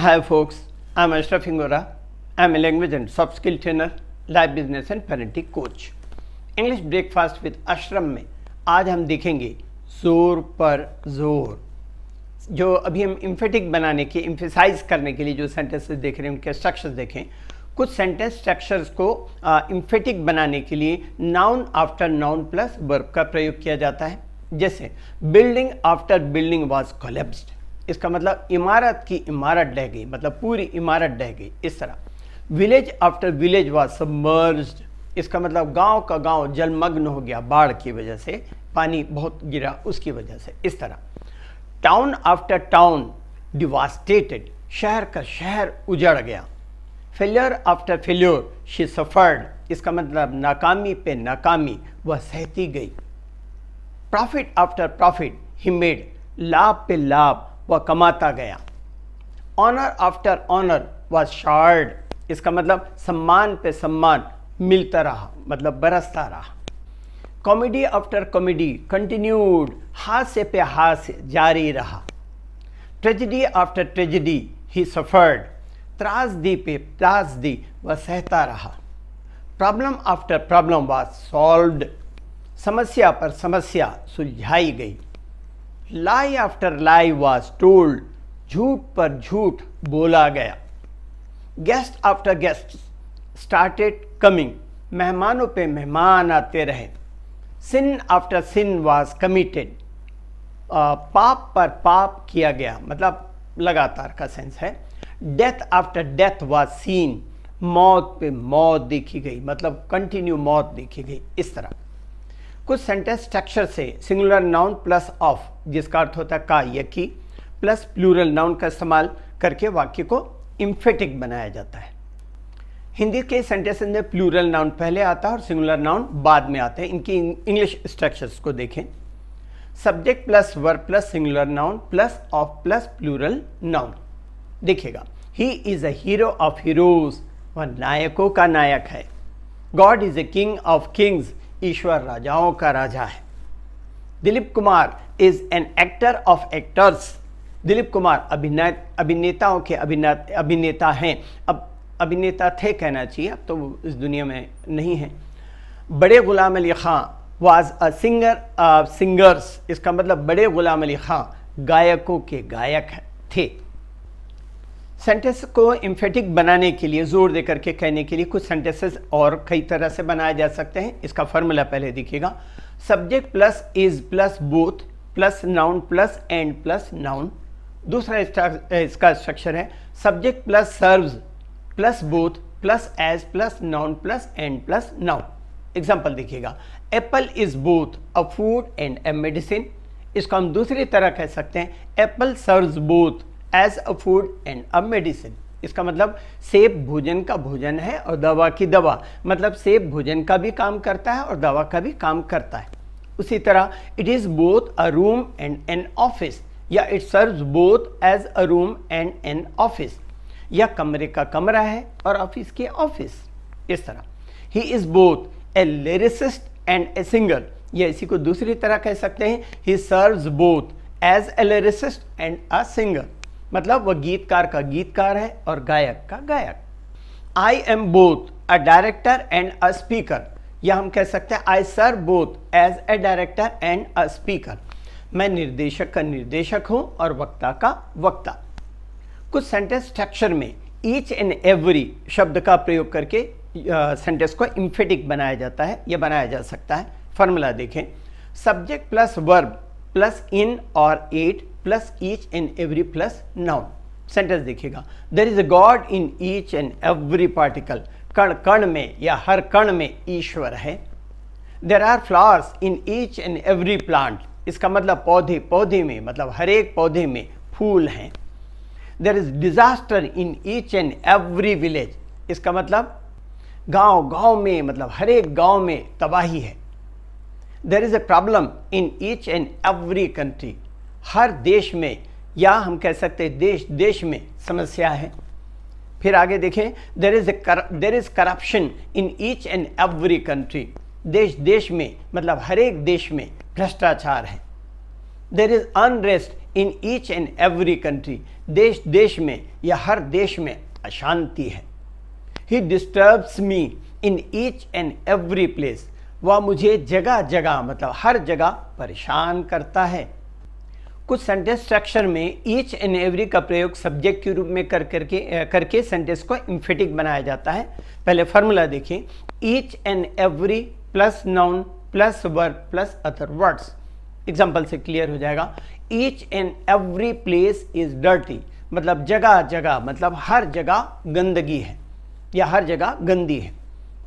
Hi folks, I'm Ashraf Ingora. I'm a language and soft skill trainer, life business and parenting coach. English breakfast with Ashraf में आज हम देखेंगे जोर पर जोर। जो अभी हम इम्फेटिक बनाने के इम्फेसाइज करने के लिए जो सेंटेंसेस देख रहे हैं उनके स्ट्रक्चर्स देखें। कुछ सेंटेंस स्ट्रक्चर्स को इम्फेटिक बनाने के लिए noun after noun plus verb का प्रयोग किया जाता है। जैसे building after building was collapsed, इसका मतलब इमारत की इमारत ढह गई, मतलब पूरी इमारत ढह गई। इस तरह village after village was submerged, इसका मतलब गांव का गांव जलमग्न हो गया, बाढ़ की वजह से पानी बहुत गिरा उसकी वजह से। इस तरह टाउन आफ्टर टाउन डिवास्टेटेड, शहर का शहर उजड़ गया। Failure after failure she suffered, इसका मतलब नाकामी पे नाकामी वह सहती गई। Profit after profit he made, लाभ पे लाभ वह कमाता गया। Honour after honour was shared, इसका मतलब सम्मान पे सम्मान मिलता रहा, मतलब बरसता रहा। कॉमेडी आफ्टर कॉमेडी कंटिन्यूड, हास्य पे हास्य जारी रहा। ट्रेजेडी आफ्टर ट्रेजेडी ही सफर्ड, त्रासदी पे त्रासदी वह सहता रहा। Problem after problem was solved, समस्या पर समस्या सुलझाई गई। लाई आफ्टर लाई वॉज टोल्ड, झूठ पर झूठ बोला गया। Guest after guest started coming, मेहमानों पे मेहमान आते रहे। सिन आफ्टर सिन वॉज कमिटेड, पाप पर पाप किया गया, मतलब लगातार का सेंस है। Death after death was seen, मौत पे मौत देखी गई, मतलब कंटिन्यू मौत देखी गई। इस तरह कुछ सेंटेंस स्ट्रक्चर से सिंगुलर नाउन प्लस ऑफ, जिसका अर्थ होता है का या की, प्लस प्लूरल नाउन का इस्तेमाल करके वाक्य को इम्फेटिक बनाया जाता है। हिंदी के सेंटेंसेस में प्लूरल नाउन पहले आता है और सिंगुलर नाउन बाद में आते हैं। इनकी इंग्लिश स्ट्रक्चर्स को देखें। Subject plus verb plus singular noun plus of plus plural noun. देखिएगा, he is a hero of heroes, वह नायकों का नायक है। God is a king of kings, ईश्वर राजाओं का राजा है। Dilip Kumar is an actor of actors, Dilip Kumar अभिनेताओं के अभिनेता हैं। अब अभिनेता थे कहना चाहिए, अब तो वो इस दुनिया में नहीं है। बड़े गुलाम अली खां वाज अ सिंगर सिंगर्स, इसका मतलब बड़े गुलाम अली खां गायकों के गायक थे। सेंटेंस को इम्फेटिक बनाने के लिए जोर देकर के कहने के लिए कुछ सेंटेंसेस और कई तरह से बनाए जा सकते हैं। इसका फॉर्मूला पहले देखिएगा। Subject plus is plus both plus noun plus and plus noun. दूसरा इसका स्ट्रक्चर है subject plus serves plus both plus as plus noun plus and plus noun. Example देखिएगा, apple is both a food and a medicine, इसको हम दूसरी तरह कह सकते हैं apple serves both as a food and a medicine. इसका मतलब सेब भोजन का भोजन है और दवा की दवा, मतलब सेब भोजन का भी काम करता है और दवा का भी काम करता है। उसी तरह it is both a room and an office, या it serves both as a room and an office, या कमरे का कमरा है और ऑफिस के ऑफिस। इस तरह he is both a lyricist and a singer, या इसी को दूसरी तरह कह सकते हैं he serves both as a lyricist and a singer, मतलब वह गीतकार का गीतकार है और गायक का गायक। I am both a director and a speaker, या हम कह सकते हैं I serve both as a director and a speaker, मैं निर्देशक का निर्देशक हूं और वक्ता का वक्ता। कुछ सेंटेंस स्ट्रक्चर में ईच एंड एवरी शब्द का प्रयोग करके सेंटेंस को इम्फेटिक बनाया जाता है या बनाया जा सकता है। फॉर्मूला देखें, subject plus verb plus in और at plus each and every plus noun. Sentence देखिएगा, there is a God in each and every particle, कण कण में या हर कण में ईश्वर है। There are flowers in each and every plant, इसका मतलब पौधे पौधे में, मतलब हर एक पौधे में फूल हैं। There is disaster in each and every village, इसका मतलब गांव गांव में, मतलब हर एक गांव में तबाही है। There is a problem in each and every country, हर देश में, या हम कह सकते हैं देश देश में समस्या है। फिर आगे देखें, there is corruption in each and every country, देश देश में, मतलब हर एक देश में भ्रष्टाचार है। There is unrest in each and every country, देश देश में या हर देश में अशांति है। He disturbs me in each and every place, वह मुझे जगह जगह मतलब हर जगह परेशान करता है। कुछ सेंटेंस स्ट्रक्चर में ईच एंड एवरी का प्रयोग सब्जेक्ट के रूप में करके सेंटेंस को एम्फेटिक बनाया जाता है। पहले फार्मूला देखिए, each and every plus noun plus verb plus other words. Example से क्लियर हो जाएगा। Each and every place is dirty, मतलब जगह जगह मतलब हर जगह गंदगी है या हर जगह गंदी है।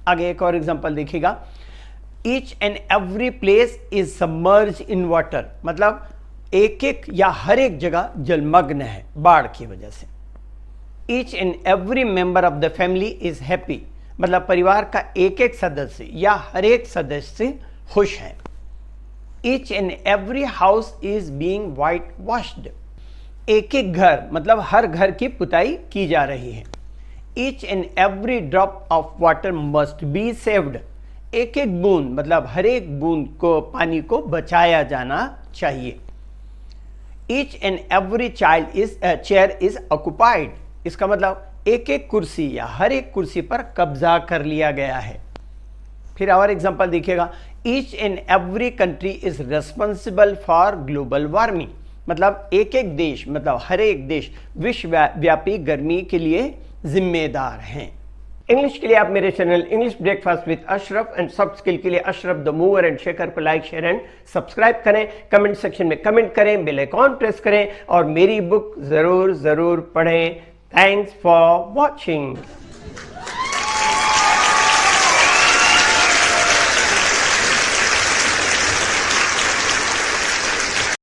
आगे एक और एग्जाम्पल देखिएगा, each and every place is submerge in water, मतलब एक एक या हर एक जगह जलमग्न है बाढ़ की वजह से। Each and every member of the family is happy, मतलब परिवार का एक एक सदस्य या हर एक सदस्य खुश है। Each and every house is being white washed, एक एक घर मतलब हर घर की पुताई की जा रही है। Each and every drop of water must be saved, एक एक बूंद मतलब हर एक बूंद को पानी को बचाया जाना चाहिए। Each and every child is chair is occupied, इसका मतलब एक एक कुर्सी या हर एक कुर्सी पर कब्जा कर लिया गया है। फिर और एग्जांपल देखिएगा, each and every country is responsible for global warming, मतलब एक एक देश मतलब हर एक देश विश्वव्यापी गर्मी के लिए जिम्मेदार हैं। इंग्लिश के लिए आप मेरे channel English breakfast with Ashraf and soft skill के लिए Ashraf the mover and shaker को लाइक शेयर एंड सब्सक्राइब करें, कमेंट सेक्शन में कमेंट करें, बेल आइकॉन प्रेस करें और मेरी बुक जरूर पढ़ें। Thanks for watching.